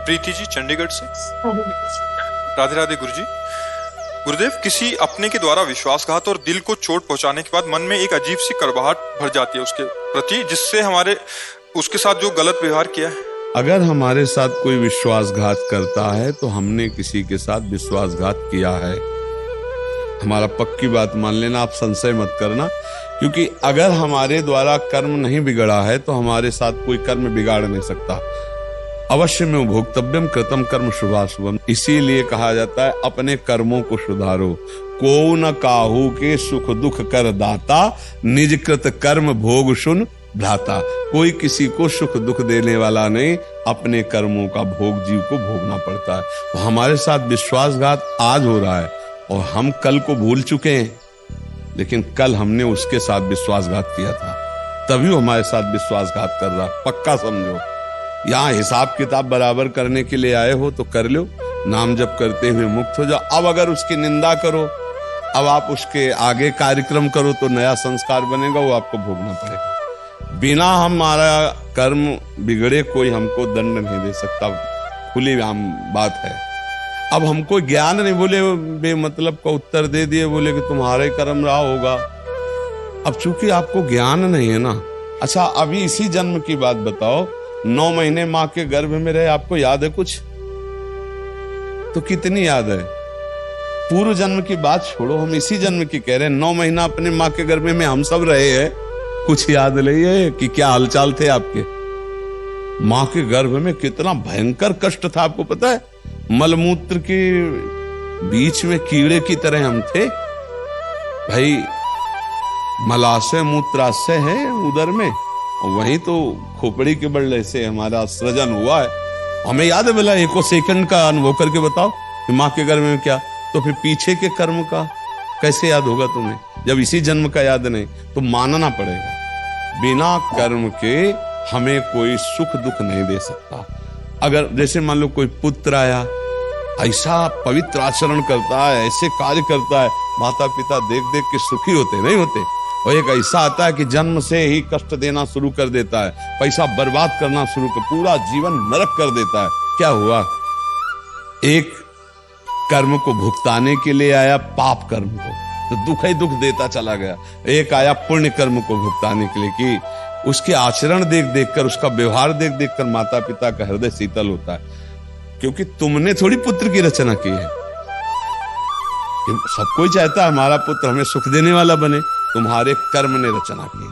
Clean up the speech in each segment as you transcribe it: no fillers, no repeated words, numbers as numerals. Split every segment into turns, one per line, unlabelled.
प्रीति जी चंडीगढ़ से। राधे राधे गुरु जी। गुरुदेव, किसी अपने के द्वारा विश्वासघात और दिल को चोट पहुंचाने के बाद मन में एक अजीब सी कड़वाहट भर जाती है उसके प्रति, जिससे हमारे उसके साथ जो गलत व्यवहार किया है।
अगर हमारे साथ कोई विश्वासघात करता है तो हमने किसी के साथ विश्वासघात किया है। हमारा पक्की बात मान लेना, आप संशय मत करना, क्योंकि अगर हमारे द्वारा कर्म नहीं बिगड़ा है तो हमारे साथ कोई कर्म बिगाड़ नहीं सकता। अवश्य में भोक्तव्यम कृतम कर्म शुभाशुभम, इसीलिए कहा जाता है अपने कर्मों को सुधारो। को न काहू के सुख दुख कर दाता, निज कृत कर्म भोग सुन भ्राता। कोई किसी को सुख दुख देने वाला नहीं, अपने कर्मों का भोग जीव को भोगना पड़ता है। तो हमारे साथ विश्वासघात आज हो रहा है और हम कल को भूल चुके हैं, लेकिन कल हमने उसके साथ विश्वासघात किया था, तभी वो हमारे साथ विश्वासघात कर रहा। पक्का समझो, यहाँ हिसाब किताब बराबर करने के लिए आए हो तो कर लो, नाम जप करते हुए मुक्त हो जाओ। अब अगर उसकी निंदा करो, अब आप उसके आगे कार्यक्रम करो तो नया संस्कार बनेगा, वो आपको भोगना पड़ेगा। बिना हमारा कर्म बिगड़े कोई हमको दंड नहीं दे सकता, खुली आम बात है। अब हमको ज्ञान नहीं, बोले बेमतलब का उत्तर दे दिए, बोले कि तुम्हारे कर्म रहा होगा। अब चूंकि आपको ज्ञान नहीं है ना। अच्छा, अभी इसी जन्म की बात बताओ, 9 महीने माँ के गर्भ में रहे, आपको याद है कुछ? तो कितनी याद है? पूर्व जन्म की बात छोड़ो, हम इसी जन्म की कह रहे हैं। 9 महीना अपने माँ के गर्भ में हम सब रहे हैं, कुछ याद नहीं है कि क्या हालचाल थे आपके? माँ के गर्भ में कितना भयंकर कष्ट था, आपको पता है? मलमूत्र के बीच में कीड़े की तरह हम थे भाई। मलाशय मूत्राशय है उदर में, वहीं तो खोपड़ी के बल्ले से हमारा सृजन हुआ है। हमें याद है, बोला 1 सेकंड का अनुभव करके बताओ कि माँ के गर्भ में क्या, तो फिर पीछे के कर्म का कैसे याद होगा तुम्हें? जब इसी जन्म का याद नहीं, तो मानना पड़ेगा बिना कर्म के हमें कोई सुख दुख नहीं दे सकता। अगर जैसे मान लो कोई पुत्र आया, ऐसा पवित्र आचरण करता है, ऐसे कार्य करता है, माता पिता देख देख के सुखी होते नहीं होते? और एक ऐसा आता है कि जन्म से ही कष्ट देना शुरू कर देता है, पैसा बर्बाद करना शुरू कर, पूरा जीवन नरक कर देता है। क्या हुआ? एक कर्म को भुगताने के लिए आया, पाप कर्म को, तो दुख ही दुख देता चला गया। एक आया पुण्य कर्म को भुगताने के लिए, कि उसके आचरण देख देख कर, उसका व्यवहार देख देख कर माता पिता का हृदय शीतल होता है, क्योंकि तुमने थोड़ी पुत्र की रचना की है। सब कोई चाहता है हमारा पुत्र हमें सुख देने वाला बने, तुम्हारे कर्म ने रचना की।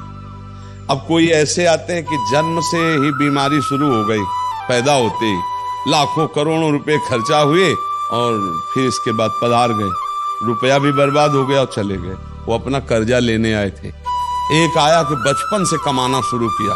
अब कोई ऐसे आते हैं कि जन्म से ही बीमारी शुरू हो गई, पैदा होते ही लाखों करोड़ों रुपए खर्चा हुए और फिर इसके बाद पधार गए, रुपया भी बर्बाद हो गया और चले गए। वो अपना कर्जा लेने आए थे। एक आया कि बचपन से कमाना शुरू किया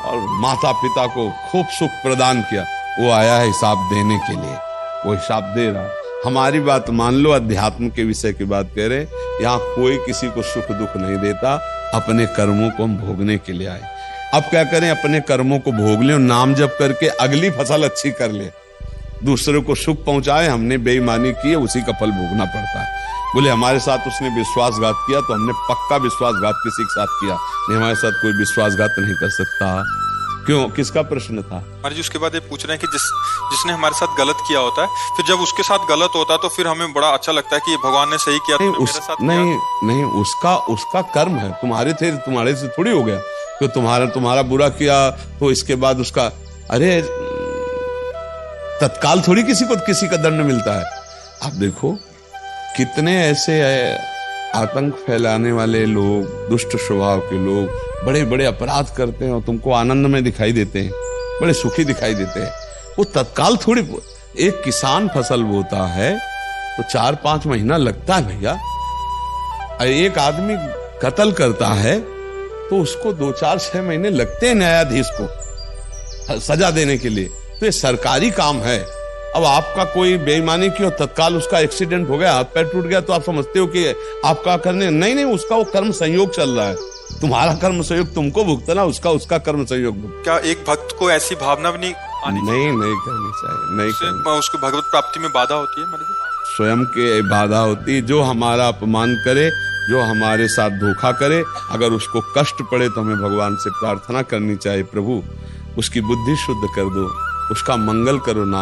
और माता पिता को खूब सुख प्रदान किया, वो आया है हिसाब देने के लिए, वो हिसाब दे रहा। हमारी बात मान लो, अध्यात्म के विषय की बात कह रहे, यहाँ कोई किसी को सुख दुख नहीं देता, अपने कर्मों को हम भोगने के लिए आए। अब क्या करें? अपने कर्मों को भोग ले, नाम जप करके अगली फसल अच्छी कर ले, दूसरों को सुख पहुंचाए। हमने बेईमानी की है, उसी का फल भोगना पड़ता है। बोले हमारे साथ उसने विश्वासघात किया तो हमने पक्का विश्वासघात किसी के साथ किया नहीं, हमारे साथ कोई विश्वासघात नहीं कर सकता। क्यों? किसका प्रश्न था?
जी उसके बाद ये पूछ रहे हैं कि जिसने हमारे साथ गलत किया होता है, फिर जब उसके साथ गलत होता है तो फिर हमें बड़ा अच्छा लगता है कि भगवान ने सही किया।
नहीं, मेरे साथ नहीं, उसका कर्म है, तुम्हारे से थोड़ी हो गया। तो तुम्हारा बुरा किया तो इसके बाद उसका, अरे तत्काल थोड़ी किसी का दंड मिलता है। आप देखो कितने ऐसे आतंक फैलाने वाले लोग, दुष्ट स्वभाव के लोग बड़े बड़े अपराध करते हैं और तुमको आनंद में दिखाई देते हैं, बड़े सुखी दिखाई देते हैं। वो तत्काल थोड़ी, एक किसान फसल बोता है तो 4-5 महीना लगता है भैया। एक आदमी कत्ल करता है तो उसको 2-4-6 महीने लगते हैं न्यायाधीश को सजा देने के लिए। तो ये सरकारी काम है। अब आपका कोई बेईमानी की और तत्काल उसका एक्सीडेंट हो गया, हाथ पैर टूट गया, तो आप समझते हो कि आपका करने नहीं, उसका वो कर्म संयोग चल रहा है। तुम्हारा कर्म संयोग तुमको भुगतना, उसका कर्म संयोग।
क्या एक भक्त को ऐसी भावना भी नहीं
नहीं करनी चाहिए? नहीं,
उसको भगवत प्राप्ति में बाधा होती है।
स्वयं के बाधा होती है। जो हमारा अपमान करे, जो हमारे साथ धोखा करे, अगर उसको कष्ट पड़े तो हमें भगवान से प्रार्थना करनी चाहिए, प्रभु उसकी बुद्धि शुद्ध कर दो, उसका मंगल करो। ना